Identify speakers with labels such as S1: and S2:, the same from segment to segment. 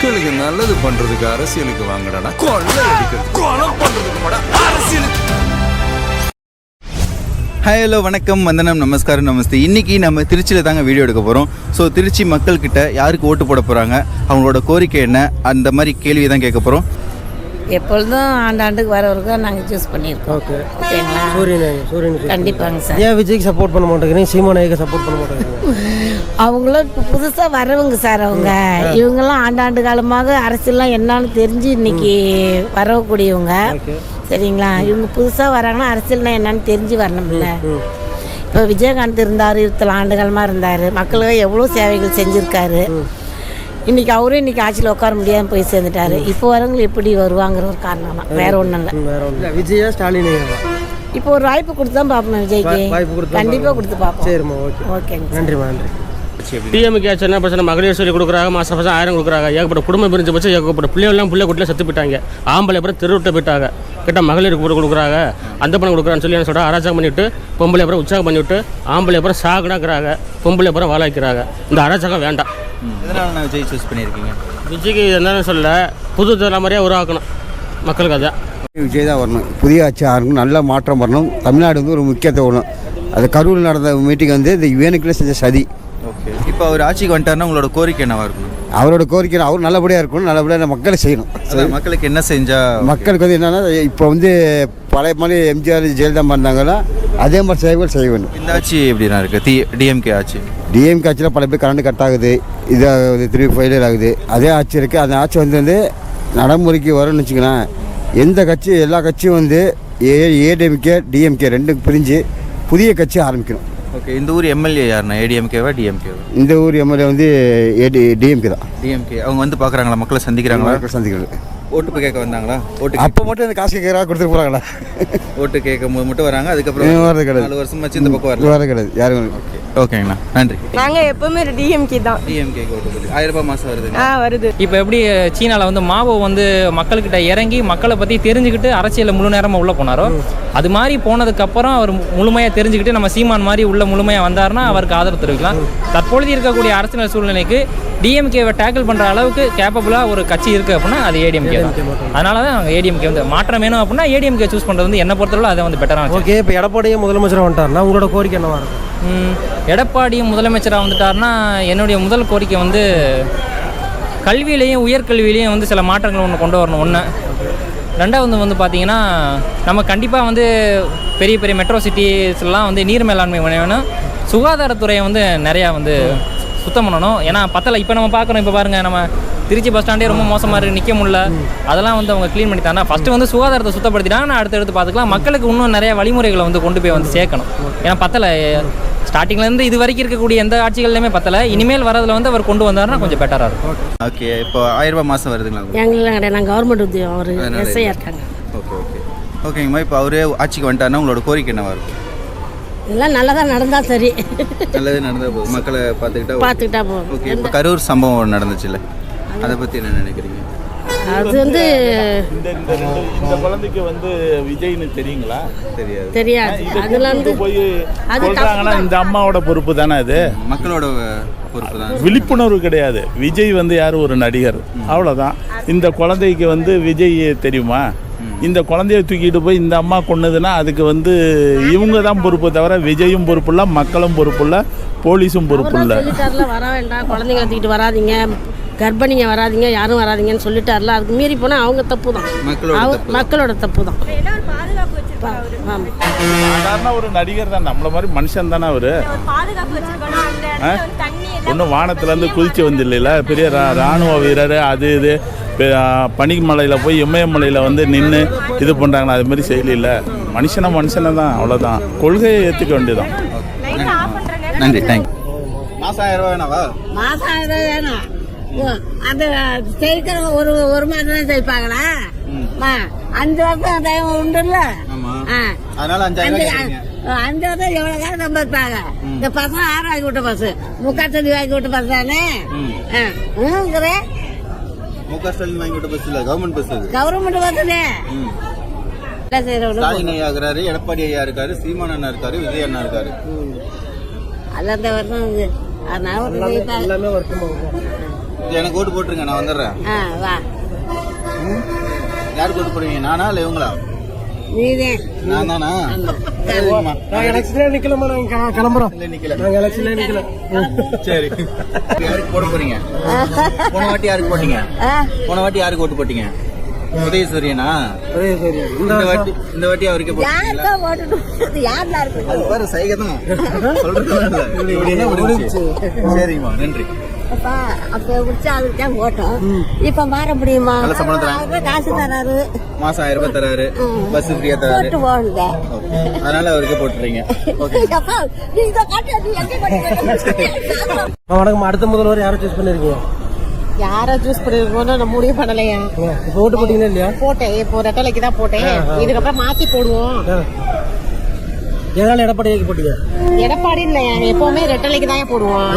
S1: மக்களுக்கு நல்லது பண்றதுக்கு அரசியலுக்கு வாங்கடா, கொள்ளை அடிக்கிறது கொலை பண்றதுக்கு அரசியலுக்கு.
S2: ஹாய் ஹலோ வணக்கம் வந்தனம் நமஸ்காரம் நமஸ்தே. இன்றைக்கி நம்ம திருச்சியில் தாங்க வீடியோ எடுக்க போகிறோம். ஸோ திருச்சி மக்கள்கிட்ட யாருக்கு ஓட்டு போட போகிறாங்க, அவங்களோட கோரிக்கை என்ன, அந்த மாதிரி கேள்வி தான் கேட்க போகிறோம்.
S3: எப்பொழுதும் ஆண்டாண்டுக்கு வரவருக்கு நாங்கள் சூஸ் பண்ணியிருக்கோம். ஓகேங்களா?
S4: சூரியன்
S3: கண்டிப்பாங்க சார்.
S4: ஏன் விஜய்க்கு சப்போர்ட் பண்ண மாட்டேங்கிறீங்க, சீமானுக்கு சப்போர்ட் பண்ண மாட்டேங்கிறீங்க?
S3: அவங்களும் இப்போ புதுசாக வரவங்க சார். இவங்கெல்லாம் ஆண்டாண்டு காலமாக அரசியல்லாம் என்னன்னு தெரிஞ்சு இன்னைக்கு வரக்கூடியவங்க. சரிங்களா? இவங்க புதுசாக வராங்கன்னா அரசியல்னா என்னன்னு தெரிஞ்சு வரணும்ல. இப்போ விஜயகாந்த் இருந்தார், 20 ஆண்டு காலமாக இருந்தார், மக்களுக்கு எவ்வளோ சேவைகள் செஞ்சுருக்காரு. இன்றைக்கி அவரும் இன்றைக்கி ஆட்சியில் உட்கார முடியாமல் போய் சேர்ந்துட்டாரு. இப்போ வரவங்க எப்படி வருவாங்கிற ஒரு காரணம் தான், வேற ஒன்றும் இல்லை.
S4: விஜயா ஸ்டாலின்
S3: இப்போ ஒரு வாய்ப்பு கொடுத்து தான் பார்ப்போம். விஜய்க்கு கண்டிப்பாக கொடுத்து பார்ப்போம்.
S4: சரிம்மா, ஓகே,
S3: ஓகேங்க.
S4: நன்றிம்மா, நன்றி.
S5: டிஎம்கே என்ன பிரச்சனை, மகளிர் சொல்லி கொடுக்குறாங்க, மாதம் 1000 கொடுக்குறாங்க. ஏகப்பட்ட குடும்பம் பிரிஞ்சு போச்சு, ஏகப்பட்ட பிள்ளைகள்லாம் பிள்ளை குட்டியில் செத்து போயிட்டாங்க. ஆம்பளை அப்புறம் தெருவிட்ட போயிட்டாங்க. கிட்ட மகளிருக்கு கூட கொடுக்குறாங்க, அந்த பணம் கொடுக்குறான்னு சொல்லி என்ன சொல்கிறா, அராஜகம் பண்ணிவிட்டு பொம்பளை அப்புறம் உற்சாகம் பண்ணிவிட்டு ஆம்பளை அப்புறம் சாகுனாக்குறாங்க, பொம்பளை அப்புறம் வாழாக்கிறாங்க. இந்த அராஜகம் வேண்டாம்.
S2: இதனால் நான் விஜய் சூஸ் பண்ணியிருக்கீங்க.
S5: விஜய்க்கு என்னன்னு சொல்ல, புது தலைமுறையாக உருவாக்கணும் மக்களுக்கு. அதான்
S6: விஜய் தான் வரணும். புதிய ஆட்சி ஆரணும், நல்ல மாற்றம் வரணும். தமிழ்நாடு வந்து ஒரு முக்கியத்துவம் வரணும். அது கரூரில் நடந்த மீட்டிங் வந்து இந்த வேணுக்குள்ளே செஞ்ச சதி.
S2: ஓகே, இப்போ அவர் ஆட்சிக்கு வந்துட்டாருன்னா உங்களோட கோரிக்கை என்னவா இருக்கணும்?
S6: அவரோட கோரிக்கை அவர் நல்லபடியாக இருக்கணும், நல்லபடியாக மக்களை செய்யணும்.
S2: மக்களுக்கு என்ன செஞ்சால்?
S6: மக்களுக்கு வந்து என்னென்னா, இப்போ வந்து பழைய மாதிரி எம்ஜிஆர் ஜெயலலிதா இருந்தாங்களா, அதே மாதிரி சேவைகள் செய்ய வேணும்.
S2: இந்த ஆட்சி எப்படின்னா இருக்குது? டிஎம்கே ஆட்சி.
S6: டிஎம்கே ஆட்சியில் பல பேர் கரண்ட் கட் ஆகுது, இதாக திருப்பி ஃபெயிலியர் ஆகுது. அதே ஆட்சி இருக்குது. அந்த ஆட்சி வந்து நடைமுறைக்கு வரும்னு வச்சுக்கலாம். எந்த கட்சி, எல்லா கட்சியும் வந்து ஏடிஎம்கே டிஎம்கே ரெண்டும் பிரிஞ்சு புதிய கட்சி ஆரம்பிக்கணும்.
S2: ஓகே, இந்த ஊர் எம்எல்ஏ யாருன்னா, ஏடிஎம்கேவா டிஎம்கேவா?
S6: இந்த ஊர் எம்எல்ஏ வந்து டிஎம்கே தான்.
S2: டிஎம்கே. அவங்க வந்து பார்க்குறாங்களா, மக்களை சந்திக்கிறாங்களா?
S6: சந்திக்கிறது.
S2: ஓட்டு கேட்க வந்தாங்களா?
S6: அப்போ மட்டும் இந்த காசு கேட்கறா கொடுத்துட்டு போகிறாங்களா?
S2: ஓட்டு கேட்கும் போது மட்டும் வராங்க, அதுக்கப்புறம்
S6: வரது கிடையாது.
S2: 4 வருஷம் வச்சு இந்த பக்கம் வரது
S6: கிடையாது யாரும்.
S2: ஓகேங்கண்ணா, நன்றி.
S7: நாங்கள் எப்பவுமே டிஎம்கே தான்.
S2: டிஎம்கேக்கு ஓட்டு போடுது. 1000 ரூபாய் மாதம் வருது.
S7: வருது.
S8: இப்போ எப்படி சீனாவில் வந்து மாவோ வந்து மக்கள்கிட்ட இறங்கி மக்களை பற்றி தெரிஞ்சுக்கிட்டு அரசியலில் முழு நேரமாக உள்ளே போனாரோ, அது மாதிரி போனதுக்கப்புறம் அவர் முழுமையாக தெரிஞ்சுக்கிட்டு நம்ம சீமான் மாதிரி உள்ள முழுமையாக வந்தார்னா அவருக்கு ஆதரவு தெரிவிக்கலாம். தற்பொழுது இருக்கக்கூடிய அரசியல் சூழ்நிலைக்கு டிஎம்கேவை டேக்கிள் பண்ணுற அளவுக்கு கேப்பபிளாக ஒரு கட்சி இருக்குது அப்படின்னா அது ஏடிஎம்கே தான். அதனால தான் நாங்கள் ஏடிஎம்கே வந்து மாற்றம் வேணும் அப்படின்னா ஏடிஎம்கே சூஸ் பண்ணுறது வந்து என்ன பொறுத்தவரை அதை வந்து பெட்டராக.
S4: ஓகே, இப்போ எடப்பாடியும் முதலமைச்சராக வந்துட்டார்னா உங்களோட கோரிக்கை என்னவா இருக்கும்?
S8: எடப்பாடியும் முதலமைச்சராக வந்துட்டார்னா என்னுடைய முதல் கோரிக்கை வந்து கல்வியிலையும் உயர்கல்வியிலையும் வந்து சில மாற்றங்கள் ஒன்று கொண்டு வரணும். ஒன்று. ரெண்டாவது வந்து பார்த்திங்கன்னா, நம்ம கண்டிப்பாக வந்து பெரிய பெரிய மெட்ரோ சிட்டிஸ்லாம் வந்து நீர் மேலாண்மை வேணும். சுகாதாரத்துறையை வந்து நிறையா வந்து சுத்தம் பண்ணணும். ஏன்னா பத்தலை. இப்போ நம்ம பார்க்குறோம், இப்போ பாருங்கள், நம்ம திருச்சி பஸ் ஸ்டாண்டே ரொம்ப மோசமாக இருக்குது, நிற்க முடியல. அதெல்லாம் வந்து அவங்க க்ளீன் பண்ணி தானே ஃபஸ்ட்டு வந்து சுகாதாரத்தை சுத்தப்படுத்திட்டாங்கன்னா அடுத்தடுத்து பார்த்துக்கலாம். மக்களுக்கு இன்னும் நிறைய வழிமுறைகளை வந்து கொண்டு போய் வந்து சேர்க்கணும். ஏன்னா பத்தலை. ஸ்டார்டிங்லேருந்து இது வரைக்கும் இருக்கக்கூடிய எந்த ஆட்சிகள்லையுமே பத்தலை. இனிமேல் வரதில் வந்து அவர் கொண்டு வந்தாருன்னா கொஞ்சம் பெட்டராக இருக்கும்.
S2: ஓகே, இப்போ 1000 ரூபாய் மாதம் வருதுங்களா?
S3: எங்களும் கிடையாது, நாங்கள் கவர்மெண்ட் உத்தியோகம். அவர் எஸ்ஐயாக இருக்காங்க.
S2: ஓகே ஓகே ஓகேங்கம்மா. இப்போ அவரே ஆட்சிக்கு வந்துட்டாருன்னா உங்களோட கோரிக்கை என்னவா இருக்கும்?
S3: எல்லாம் நல்லதாக நடந்தால் சரி.
S2: நல்லது நடந்தால் போதும், மக்களை பார்த்துக்கிட்டா
S3: போதும்.
S2: ஓகே, இப்போ கரூர் சம்பவம் நடந்துச்சுல்ல, அதை பற்றி என்ன நினைக்கிறீங்க?
S3: அது வந்து
S9: இந்த குழந்தைக்கு வந்து விஜய்னு தெரியுங்களா?
S3: தெரியாது. அதுல வந்து
S9: போய் சொல்றாங்கன்னா இந்த அம்மாவோட பொறுப்பு தானே அது?
S2: மக்களோட பொறுப்பு தான்.
S9: விழிப்புணர்வு கிடையாது. விஜய் வந்து யார், ஒரு நடிகர், அவ்வளோதான். இந்த குழந்தைக்கு வந்து விஜய் தெரியுமா? இந்த குழந்தைய தூக்கிட்டு போய் இந்த அம்மா கொன்னதுன்னா அதுக்கு வந்து இவங்க தான் பொறுப்பு தவிர விஜயும் பொறுப்பு இல்லை, மக்களும் பொறுப்பு இல்லை, போலீஸும் பொறுப்பு இல்லை.
S3: வர வேண்டாம், குழந்தைங்களை தூக்கிட்டு வராதிங்க, கர்ப்பிணிங்க வராதிங்க, யாரும் வராதிங்கன்னு சொல்லிட்டார்ல. அதுக்கு மீறி போனால் அவங்க தப்பு தான், மக்களோட தப்பு தான்.
S9: சாதாரண ஒரு நடிகர் தான், நம்மள மாதிரி மனுஷன் தானே அவரு. ஒன்றும் வானத்துலேருந்து குதிச்சு வந்து இல்லைல்ல, பெரிய இராணுவ வீரர், அது இது பனிமலையில் போய் இமயமலையில் வந்து நின்று இது பண்ணுறாங்களா, அது மாதிரி செய்யல. மனுஷனை தான், அவ்வளோதான். கொள்கையை ஏற்றுக்க வேண்டியதான்.
S2: நன்றி, தேங்க்யூ. மாதம் 1000 ரூபா வேணாவா?
S3: மாதம் 1000 வேணும். அந்த ஜெயிக்கிற ஒரு மாதம் தான் ஜெயிப்பாங்களா? 5 வருஷம் டைம் உண்டுல்ல.
S2: அதனால 5000
S3: 5 வருஷம் எவ்வளோ காலம் சம்பாதிப்பாங்க. இந்த பசங்க 6 வாங்கி விட்ட பஸ், முக்காத்தடி வாங்கி விட்ட பஸ் தானே.
S2: முகஸ்டாலின் வாங்கி விட்ட பஸ் இல்லை, கவர்மெண்ட் பஸ்.
S3: கவர்மெண்ட் பஸ்ஸே
S2: ஸ்டாலின் ஐயா இருக்கிறாரு, எடப்பாடி ஐயா இருக்காரு, சீமான் அண்ணா இருக்காரு, விஜய் அண்ணா இருக்காரு.
S3: அல்ல, அந்த வருஷம் அதனால
S4: எல்லாமே வருஷம்
S2: எனக்கு ஓட்டு போட்டுருங்க, நான் வந்துடுறேன்.
S3: வா
S2: யாருக்கு ஓட்டு போடுவீங்க, நானா இல்லை இவங்களா?
S3: நீதே
S2: நான் தானா? சரிம்மா.
S4: நான் எலெக்ஷன்ல நிக்கலமா, நாங்க கிளம்புறோம்.
S2: இல்லை, நிக்கல.
S4: நாங்க எலெக்ஷன்ல நிக்கல.
S2: சரி. யாருக்கு போட போறீங்க? போன வாட்டி யாருக்கு போட்டீங்க? போன வாட்டி யாருக்கு ஓட்டு போட்டீங்க? உதயசூரியனா? இந்த வாட்டி அவருக்கு போட்டீங்களா? அது பாரு சைகை தான் சொல்றதுலாம் இல்லை. இப்படி என்ன முடிஞ்சுச்சு? சரிம்மா, நன்றி.
S3: அப்ப குடிச்சா அதுக்கு தான் ஓட்டம். இப்ப மாற முடியுமா?
S2: நல்ல சம்பளம் தராங்க,
S3: காசு தராரு,
S2: மாசம் 1000 ரூபாய் தராரு, பஸ் ஃப்ரீயா தராரு.
S3: போடுங்க.
S2: அதனால அவருக்கு போட்டுறீங்க.
S4: வணக்கம். அடுத்த முதல்வர் யாரை சூஸ் பண்ணிருக்கீங்க?
S3: யாரை சூஸ் பண்ணிருக்கோம்னு நம்ம முடிவு பண்ணலையா?
S4: இப்போ ஓட்டு போட்டீங்களா இல்லையா?
S3: போட்டேன், இப்போ ரெட்டலைக்கு தான் போட்டேன். இதுக்கப்புறம் மாத்தி போடுவோம்.
S4: எதனால எடப்பாடிக்கு போட்டீங்க?
S3: எடப்பாடி இல்ல, எப்பவுமே ரெட்டலைக்கு தான் போடுவோம்.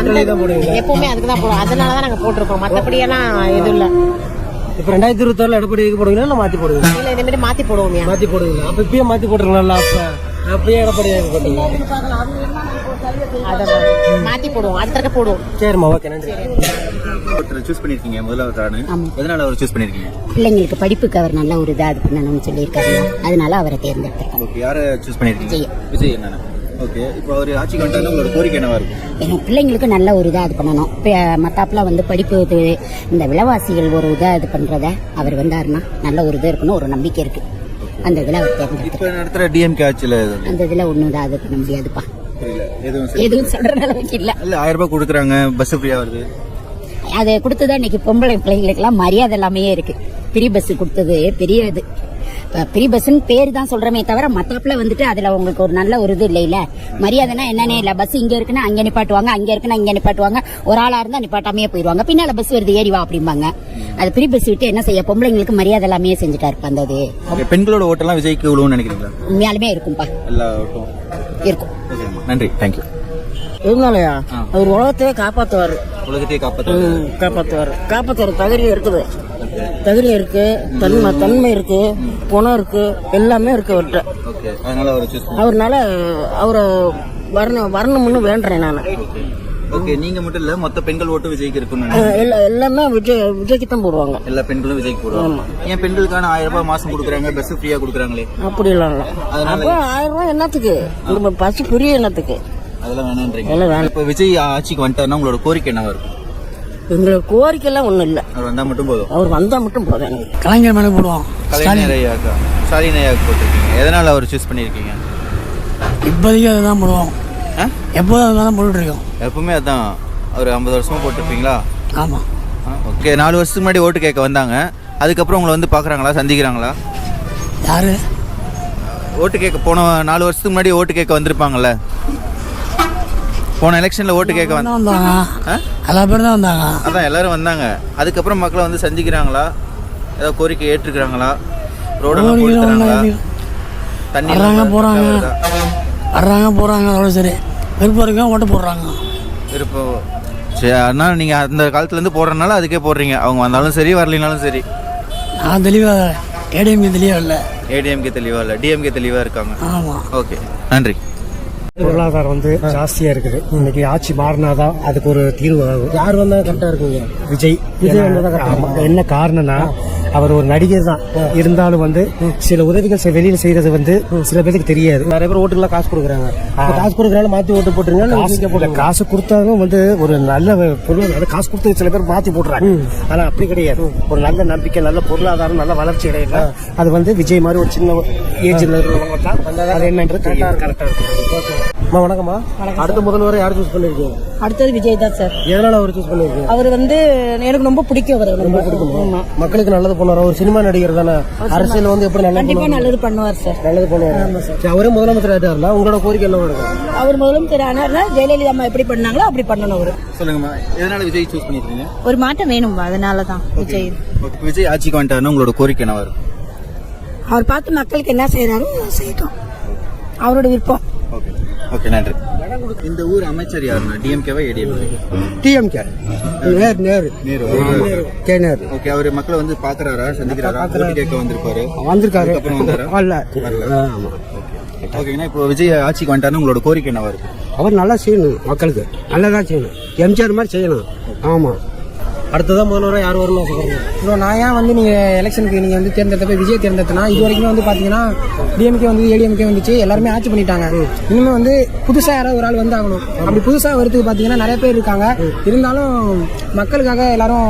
S3: எப்பவுமே அதுக்கு தான் போடுவோம். அதனாலதான் நாங்க போட்டிருக்கோம். மத்தபடி எல்லாம் எதுவும் இல்ல.
S4: இப்ப 2026 எடப்பாடிக்கு போடுவீங்களா இல்ல மாத்தி போடுவீங்க?
S3: இல்ல, இந்த மாதிரி மாத்தி போடுவோம்.
S4: மாத்தி போடுவீங்களா? அப்ப இப்பயே மாத்தி போட்டுருங்களா? அப்பயே எடப்பாடிக்கு போட்டீங்க.
S3: அத மாத்தி போடுவோம், அடுத்த போடுவோம்.
S4: சரிம்மா, ஓகே, நன்றி.
S2: ஒருத்தர் சூஸ் பண்ணிருக்கீங்க, முதல்வர். எதனால அவர் சூஸ் பண்ணிருக்கீங்க?
S3: பிள்ளைங்களுக்கு படிப்புக்கு அவர் நல்ல ஒரு இது பண்ணணும்னு சொல்லியிருக்காரு, அதனால அவரை தேர்ந்தெடுத்திருக்கோம்.
S2: ஓகே, யாரை சூஸ் பண்ணிருக்கீங்க? விஜய் என்னன்னா. ஓகே, இப்போ அவர் ஆட்சிக்கு வந்துட்டாலும் உங்களோட கோரிக்கை என்னவா இருக்கும்?
S3: எங்க பிள்ளைங்களுக்கு நல்ல ஒரு இதா இது பண்ணணும். மத்தாப்புல படிப்பு இந்த விலைவாசிகள் ஒரு இதா இது பண்றத அவர் வந்தாருன்னா நல்ல ஒரு இது இருக்கணும், ஒரு நம்பிக்கை இருக்கு. அந்த இதுல அவர் தேர்ந்தெடுத்து
S2: இப்ப நடத்துற டிஎம்கே ஆட்சியில
S3: அந்த இதுல ஒண்ணும் இதா இது பண்ண முடியாதுப்பா.
S2: எதுவும்
S3: எதுவும் சொல்ற அளவுக்கு இல்ல.
S2: 1000 ரூபாய் கொடுக்குறாங்க, பஸ் ஃப்ரீயா வருது.
S3: அதை கொடுத்ததான் இன்னைக்கு பொம்பளை பிள்ளைங்களுக்கு எல்லாம் மரியாதை எல்லாமே இருக்கு. ஃப்ரீ பஸ் கொடுத்தது பெரிய இது. ஃப்ரீ பஸ்ன்னு பேரு தான் சொல்றமே தவிர மத்தாப்புல அதுல உங்களுக்கு ஒரு நல்ல ஒரு இது இல்ல. மரியாதைனா என்னன்னே இல்ல. பஸ் இங்க இருக்குன்னா அங்க நிப்பாட்டுவாங்க, அங்க இருக்குன்னா இங்க நிப்பாட்டுவாங்க. ஒரு ஆளா இருந்தா நிப்பாட்டாமே போயிருவாங்க. பின்னால பஸ் வருது ஏறி வா அப்படிம்பாங்க. அது ஃப்ரீ பஸ் விட்டு என்ன செய்ய, பொம்பளைங்களுக்கு மரியாதை எல்லாமே செஞ்சுட்டா இருப்பா. அந்த இது
S2: பெண்களோட ஓட்டெல்லாம் விஜய்க்கு விழுவும்னு நினைக்கிறீங்களா?
S3: உண்மையாலுமே இருக்கும்பா,
S2: எல்லா ஓட்டும்
S3: இருக்கும்.
S2: நன்றி, தேங்க்யூ.
S4: இருந்தாலயா அவர் உலகத்தையே காப்பாத்துவாரு.
S2: உலகத்தையே காப்பாத்துவாரு.
S4: காப்பாத்துவாரு தகுதி இருக்குது. தகுதி இருக்கு, தன்மை இருக்கு, குணம் இருக்கு, எல்லாமே இருக்கு அவர்கிட்ட.
S2: அதனால அவரை சூஸ் பண்ணி
S4: அவர்னால அவரை வரணும்னு வேண்டுறேன் நான்.
S2: ஓகே, நீங்க மட்டும் இல்ல, மொத்த பெண்கள் ஓட்டு விஜய்க்கு இருக்குன்னு
S4: எல்லாமே விஜய்க்கு தான் போடுவாங்க.
S2: எல்லா பெண்களும் விஜய்க்கு போடுவாங்க. ஏன் பெண்களுக்கான 1000 ரூபாய் மாசம் கொடுக்குறாங்க, பஸ் ஃப்ரீயா கொடுக்குறாங்களே?
S4: அப்படி இல்ல. அப்ப 1000 ரூபாய் என்னத்துக்கு? பஸ் ஃப்ரீ என்னத்துக்கு?
S2: அதெல்லாம் வேணான்றீங்க. இப்ப விஜய் ஆட்சிக்கு வந்துட்டாருன்னா உங்களோட கோரிக்கை என்னவா இருக்கும்?
S4: எங்களுக்கு கோரிக்கை எல்லாம் ஒண்ணும் இல்ல.
S2: அவர் வந்தா மட்டும் போதும்.
S4: அவர் வந்தா மட்டும் போதும். கலைஞர் மேல போடுவோம்.
S2: ஸ்டாலின் ஐயாவுக்கு போட்டிருக்கீங்க. எதனால அவர் சூஸ் பண்ணிருக்கீங்க?
S4: இப்போதைக்கு அதுதான் போடுவோம். எப்போதும் அதுதான் போட்டுட்டு இருக்கோம்.
S2: எப்பவுமே அதான். ஒரு 50 வருஷமா போட்டிருப்பீங்களா?
S4: ஆமா.
S2: ஓகே, 4 வருஷத்துக்கு முன்னாடி ஓட்டு கேட்க வந்தாங்க. அதுக்கப்புறம் உங்களை பாக்குறாங்களா, சந்திக்கிறாங்களா?
S4: யாரு
S2: ஓட்டு கேட்க போன 4 வருஷத்துக்கு முன்னாடி ஓட்டு கேட்க வந்திருப்பாங்கல்ல? போன எலெக்ஷன்ல ஓட்டு கேட்க
S4: வந்தாங்க. எல்லா பேரும் தான் வந்தாங்க.
S2: அதான் எல்லாரும் வந்தாங்க. அதுக்கப்புறம் மக்களை சந்திக்கிறாங்களா? ஏதாவது கோரிக்கை ஏற்றுக்கிறாங்களா? ரோடெல்லாம் போடுறாங்களா? தண்ணி
S4: போறாங்க, வர்றாங்க, போறாங்க. அவ்வளோ சரி. விருப்பம் இருக்கா ஓட்டு போடுறாங்க.
S2: விருப்பம் சரி. அதனால நீங்க அந்த காலத்துலேருந்து போடுறதுனால அதுக்கே போடுறீங்க. அவங்க வந்தாலும் சரி, வரலினாலும் சரி.
S4: நான் தெளிவாக ஏடிஎம்கே தெளிவாக இல்லை.
S2: ஏடிஎம்கே தெளிவா இல்லை, டிஎம்கே தெளிவா இருக்காங்க.
S4: ஆமாம்.
S2: ஓகே, நன்றரி.
S4: பொருளாதாரம் ஜாஸ்தியா இருக்குது. இன்னைக்கு ஆட்சி மாறினாதான் அதுக்கு ஒரு தீர்வு ஆகும். யார் வந்தா கரெக்டா இருக்குங்க? விஜய் என்ன காரணம்னா அவர் ஒரு நடிகர் தான். இருந்தாலும் சில உதவிகள் வெளியில செய்யறது சில பேருக்கு தெரியாது. நிறைய பேர் ஓட்டுக்கெல்லாம் காசு கொடுக்குறாங்க. காசு கொடுக்கறாங்க, மாத்தி ஓட்டு போட்டுருங்க. காசு கொடுத்தாலும் ஒரு நல்ல பொருள், காசு கொடுத்து சில பேர் மாத்தி போட்டுறாங்க. ஆனா அப்படி கிடையாது. ஒரு நல்ல நம்பிக்கை, நல்ல பொருளாதாரம், நல்ல வளர்ச்சி அடையில அது விஜய் மாதிரி ஒரு சின்ன ஏஜ்ல இருக்கிறவங்க தான் அது என்னன்றது கரெக்டா இருக்கு. வணக்கம்மா. அடுத்த முதல்வரை யார் சூஸ் பண்ணிருக்கீங்க?
S3: அடுத்தது விஜய் தான் சார்.
S4: எதனால அவர் சூஸ் பண்ணிருக்கீங்க?
S3: அவர் எனக்கு ரொம்ப பிடிக்கும். அவர் ரொம்ப பிடிக்கும்.
S4: மக்களுக்கு நல்லது பண்ணுவார். ஒரு சினிமா நடிகர் தானே. அரசியல் எப்படி
S3: கண்டிப்பா நல்லது பண்ணுவார் சார்.
S4: நல்லது பண்ணுவார். அவரே முதலமைச்சர் ஆயிட்டாருல, உங்களோட கோரிக்கை என்ன இருக்கும்?
S3: அவர் முதலமைச்சர் ஆனார்னா ஜெயலலிதா அம்மா எப்படி பண்ணாங்களோ அப்படி பண்ணணும். அவரு
S2: சொல்லுங்கம்மா, எதனால விஜய் சூஸ் பண்ணிருக்கீங்க?
S3: ஒரு மாற்றம் வேணும், அதனாலதான் விஜய்.
S2: விஜய் ஆட்சிக்கு வந்துட்டாருன்னா உங்களோட கோரிக்கை என்னவா இருக்கும்?
S3: அவர் பார்த்து மக்களுக்கு என்ன செய்யறாரோ செய்யட்டும், அவரோட விருப்பம்.
S2: ஓகே, நன்றி. இந்த ஊர் அமைச்சர் யாருன்னா, டிஎம்கேவா ஏடிஎம்கே?
S4: டிஎம்கே. நேரு.
S2: ஓகே, அவர் மக்களை பாக்குறாரா, சந்திக்கிறாரா? ஓட்டு கேட்க
S4: வந்திருக்காரு.
S2: அப்புறம் வந்தாரா? ஓகேங்கண்ணா, இப்போ விஜய் ஆட்சிக்கு வந்துட்டாருன்னா உங்களோட கோரிக்கை என்னவா இருக்கு?
S4: அவர் நல்லா செய்யணும், மக்களுக்கு நல்லதா செய்யணும். எம்ஜிஆர் மாதிரி செய்யணும். ஆமா, அடுத்ததான் முதல்வராக யார் வரும்னு ஆசைப்படுறீங்க?
S10: ப்ரோ நான் ஏன் வந்து நீங்கள் எலெக்ஷனுக்கு நீங்கள் வந்து தேர்ந்தெடுத்தப்ப விஜய் தேர்ந்தெடுத்தனா இது வரைக்கும் வந்து பார்த்தீங்கன்னா டிஎம்கே வந்து ஏடிஎம்கே வந்துச்சு, எல்லாருமே ஆட்சி பண்ணிட்டாங்க. இனிமே வந்து புதுசாக யாராவது ஒரு ஆள் வந்து ஆகணும். அப்படி புதுசாக வரதுக்கு பார்த்தீங்கன்னா நிறைய பேர் இருக்காங்க. இருந்தாலும் மக்களுக்காக எல்லாரும்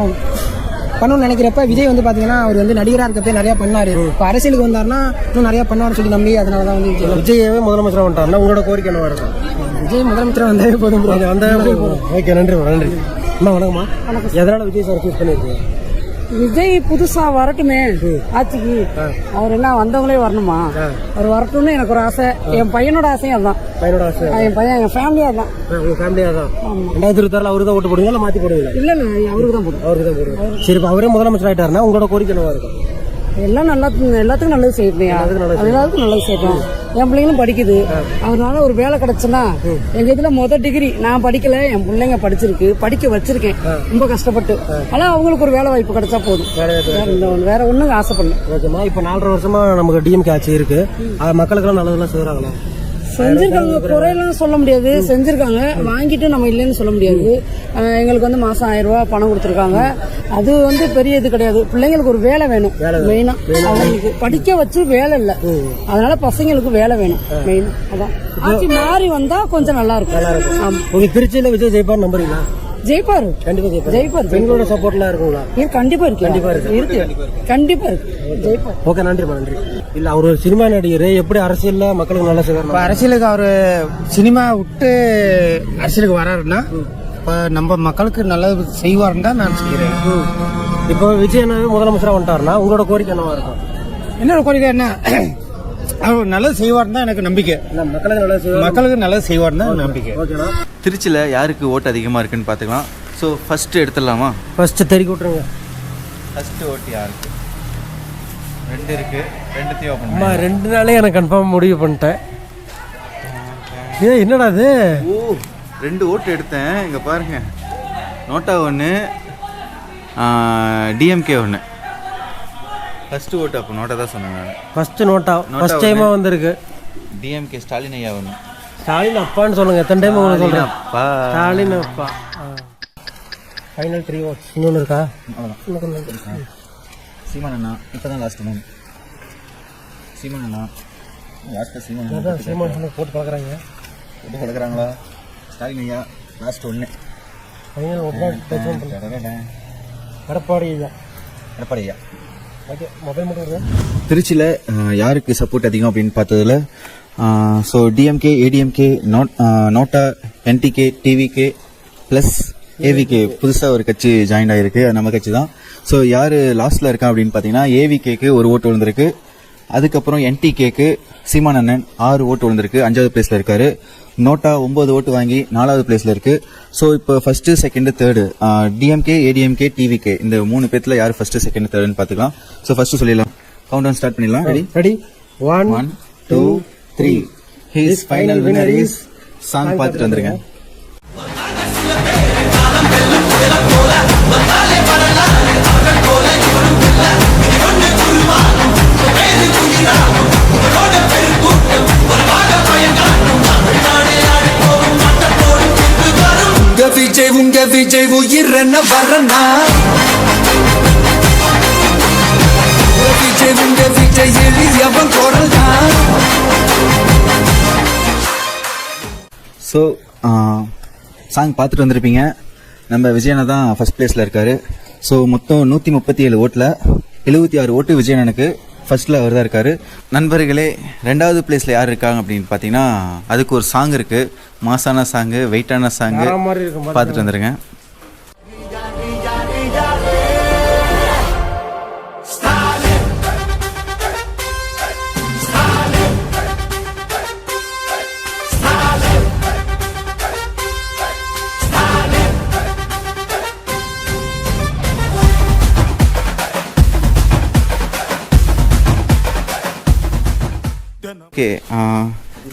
S10: பண்ணணும்னு நினைக்கிறப்ப விஜய் வந்து பார்த்தீங்கன்னா அவர் வந்து நடிகராக இருக்கப்பே நிறையா பண்ணார். இப்போ அரசியலுக்கு வந்தார்னா இன்னும் நிறையா பண்ணுவார்னு சொல்லி நம்பி அதனால தான் வந்து
S4: விஜயவே முதலமைச்சராக வந்துட்டாருன்னா உங்களோட கோரிக்கை என்னவா இருக்கும்?
S10: விஜய் முதலமைச்சராக வந்தாவே போதும் ப்ரோ.
S4: வந்தாவே போதும். ஓகே, நன்றி நன்றி. அம்மா வணக்கம்மா. எதனால் விஜய் சார் சூஸ் பண்ணியிருக்கீங்க?
S3: விஜய் புதுசா வரட்டுமே ஆட்சிக்கு, அவர் எல்லாம் வந்தவங்களே வரணுமா, அவர் வரட்டும்னு எனக்கு ஒரு ஆசை. என் பையனோட ஆசையும் அதுதான்.
S4: பையனோட ஆசை?
S3: என் பையன் என் ஃபேமிலியா தான்.
S4: உங்க ஃபேமிலியா தான்? 2026 அவருக்கு தான் ஓட்டு போடுவீங்களா இல்லை மாற்றி போடுவீங்களா?
S3: இல்ல அவருக்கு தான் போடுவோம்.
S4: அவருக்கு தான் போடுவோம். சரி, இப்போ அவரே முதலமைச்சர் ஆகிட்டாருன்னா உங்களோட கோரிக்கை என்னவா இருக்கும்?
S3: எல்லாம் எல்லாத்துக்கும் நல்லது செய்யணும். எல்லாத்துக்கும் நல்லது செய்யணும். என் பிள்ளைங்களும் படிக்குது, அதனால ஒரு வேலை கிடைச்சுன்னா எங்க இதுல டிகிரி நான் படிக்கல, என் பிள்ளைங்க படிச்சிருக்கு, படிக்க வச்சிருக்கேன் ரொம்ப கஷ்டப்பட்டு. ஆனா அவங்களுக்கு ஒரு வேலை வாய்ப்பு கிடைச்சா போதும், வேற ஒண்ணும் ஆசைப்படல.
S4: ஓகேம்மா, இப்போ 4.5 வருஷமா நமக்கு டிஎம்கே ஆட்சி இருக்கு, மக்களுக்கெல்லாம் நல்லதெல்லாம் செய்யறாங்களா?
S3: செஞ்சிருக்காங்க, குறையெல்லாம் சொல்ல முடியாது. செஞ்சிருக்காங்க, வாங்கிட்டு நம்ம இல்லைன்னு சொல்ல முடியாது. எங்களுக்கு வந்து மாசம் 1000 ரூபாய் பணம் கொடுத்துருக்காங்க. அது வந்து பெரிய இது கிடையாது. பிள்ளைங்களுக்கு ஒரு வேலை வேணும் மெயினா. அவங்களுக்கு படிக்க வச்சு வேலை இல்லை, அதனால பசங்களுக்கு வேலை வேணும் மெயின். அதான் ஆட்சி மாறி வந்தா கொஞ்சம் நல்லா இருக்கும். ஆமா,
S4: உங்க திருச்சியில விஜய் ஜெயிப்பார் நம்புறீங்களா?
S3: ஜெயிப்பாரு,
S4: கண்டிப்பா
S3: ஜெயிப்பாரு.
S4: பெண்களோட சப்போர்ட்லாம் இருக்குங்களா?
S3: கண்டிப்பா இருக்கு, கண்டிப்பா இருக்கு, கண்டிப்பா இருக்கு, ஜெயிப்பாரு.
S4: ஓகே, நன்றிமா, நன்றி. இல்ல அவர் ஒரு சினிமா நடிகர், எப்படி அரசியல்ல மக்களுக்கு நல்லா செய்வார்?
S10: இப்போ அரசியலுக்கு அவர் சினிமா விட்டு அரசியலுக்கு வராருன்னா இப்போ நம்ம மக்களுக்கு நல்லது செய்வாருன்னு தான் நான் செய்கிறேன்.
S4: இப்போ விஜய் முதலமைச்சராக வந்துட்டாருன்னா உங்களோட கோரிக்கை என்னவா இருக்கும்?
S10: என்னோட கோரிக்கை என்ன, அவர் நல்லது செய்வார்னு தான் எனக்கு நம்பிக்கை. மக்களுக்கு நல்லது செய்வார்னு தான் நம்பிக்கை.
S4: ஓகேண்ணா.
S2: திருச்சியில் யாருக்கு ஓட்டு அதிகமாக இருக்குன்னு பார்த்துக்கலாம். So first எடுத்துடலாமா?
S4: ஃபர்ஸ்ட் தெறிக்க விட்டுருங்க.
S2: ஃபஸ்ட்டு ஓட்டு யாருக்கு? 2 இருக்கு, 2த்தையும் ஓப்பன்
S4: அம்மா 2 நாளே எனக்கு கன்ஃபார்ம் முடிவு பண்ணிட்டேன். என்னடா அது?
S2: 2 ஓட்டு எடுத்தேன். இங்கே பாருங்க, நோட்டா 1, டிஎம்கே 1. ஃபஸ்ட்டு ஓட்டு அப்போ நோட்டா தான் சொன்னேன் நான்.
S4: ஃபர்ஸ்ட் நோட்டா ஃபர்ஸ்ட் டைமாக வந்திருக்கு.
S2: டிஎம்கே ஸ்டாலின் ஐயா 1.
S4: ஸ்டாலின் அப்பான்னு சொல்லுங்க, எத்தனை டைம் உங்களுக்கு சொல்கிறேன்?
S2: அப்பா
S4: ஸ்டாலின் அப்பா. ஃபைனல் 3 ஓட்ஸ் இன்னொன்று இருக்கா?
S2: அவ்வளோதான். சீமான் அண்ணா இப்போ தான் லாஸ்ட் 3. சீமான் அண்ணா லாஸ்ட்டாக
S4: சீமான் போட்டு பார்க்குறாங்க.
S2: போட்டு கொடுக்குறாங்களா? ஸ்டாலின் ஐயா லாஸ்ட் 1.
S4: ஃபைனல் எடப்பாடி ஐயா.
S2: எடப்பாடி ஐயா.
S4: ஓகே, மொபைல் மட்டும் வருது.
S2: திருச்சியில் யாருக்கு சப்போர்ட் அதிகம் அப்படின்னு பார்த்ததுல so DMK, ADMK, NOTA, NTK, TVK plus AVK புதுசாக ஒரு கட்சி ஜாயின் ஆகிருக்கு, அது நம்ம கட்சி தான். ஸோ யார் லாஸ்ட்டில் இருக்கா அப்படின்னு பார்த்தீங்கன்னா ஏவிகேக்கு 1 ஓட்டு விழுந்திருக்கு. அதுக்கப்புறம் என்டிகேக்கு சீமான் அண்ணன் 6 ஓட்டு விழுந்திருக்கு, 5வது பிளேஸில் இருக்காரு. நோட்டா 9 ஓட்டு வாங்கி 4வது பிளேஸில் இருக்குது. ஸோ இப்போ first, second, third DMK, ADMK, TVK இந்த 3 பேர்த்தில் யார் ஃபஸ்ட்டு, செகண்ட், தேர்டுன்னு பார்த்துக்கலாம். ஸோ ஃபஸ்ட்டு சொல்லிடலாம், கவுண்ட் டவுன் ஸ்டார்ட் பண்ணிடலாம். Ready? 1 2 3. His final Winner is. Song பார்த்துட்டு வந்துருங்க.
S1: உங்க விஜய் உயிரன வரனா, உங்க விஜய் எளியவன் குரல்தான்.
S2: ஸோ சாங் பார்த்துட்டு வந்திருப்பீங்க. நம்ம விஜயனா தான் ஃபர்ஸ்ட் பிளேஸில் இருக்காரு. ஸோ மொத்தம் 137 ஓட்டில் 76 ஓட்டு விஜயனனுக்கு. ஃபர்ஸ்ட்டில் அவர் தான் இருக்காரு. நண்பர்களே, 2வது பிளேஸில் யார் இருக்காங்க அப்படின்னு பார்த்தீங்கன்னா அதுக்கு ஒரு சாங் இருக்குது, மாசான சாங்கு, வெயிட்டான சாங்கு, பார்த்துட்டு வந்துருங்க. ஓகே,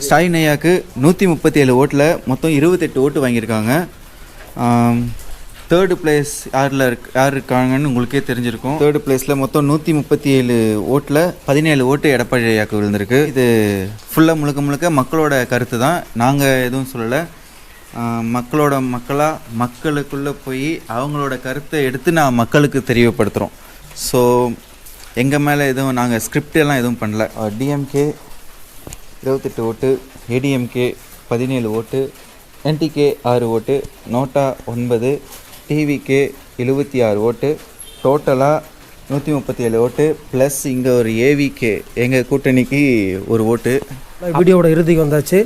S2: ஸ்டாலின் ஐயாவுக்கு 137 ஓட்டில் மொத்தம் 28 ஓட்டு வாங்கியிருக்காங்க. தேர்டு பிளேஸ் யார் இருக்காங்கன்னு உங்களுக்கே தெரிஞ்சிருக்கும். தேர்டு பிளேஸில் மொத்தம் 137 ஓட்டில் 17 ஓட்டு எடப்பாடி ஐயாவுக்கு விழுந்திருக்கு. இது ஃபுல்லாக முழுக்க மக்களோட கருத்து தான், நாங்கள் எதுவும் சொல்லலை. மக்களோட மக்களுக்குள்ளே போய் அவங்களோட கருத்தை எடுத்து நான் மக்களுக்கு தெரியப்படுத்துகிறோம். ஸோ எங்கள் மேலே எதுவும் நாங்கள் ஸ்கிரிப்டெல்லாம் எதுவும் பண்ணல. டிஎம்கே 28 ஓட்டு, ஏடிஎம்கே 17 ஓட்டு, என்டிகே 6 ஓட்டு, நோட்டா 9, டிவிகே 76 ஓட்டு, டோட்டலாக 137 ஓட்டு, ப்ளஸ் இங்கே ஒரு ஏவிகே எங்கள் கூட்டணிக்கு ஒரு ஓட்டு.
S4: வீடியோவோட இறுதிக்கு வந்தாச்சு.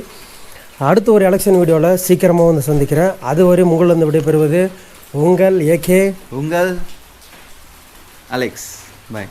S4: அடுத்த ஒரு எலெக்ஷன் வீடியோவில் சீக்கிரமாக வந்து சந்திக்கிறேன். அதுவரை உங்களிருந்து விடைபெறுவது உங்கள் ஏகே,
S2: உங்கள் அலெக்ஸ். பாய்.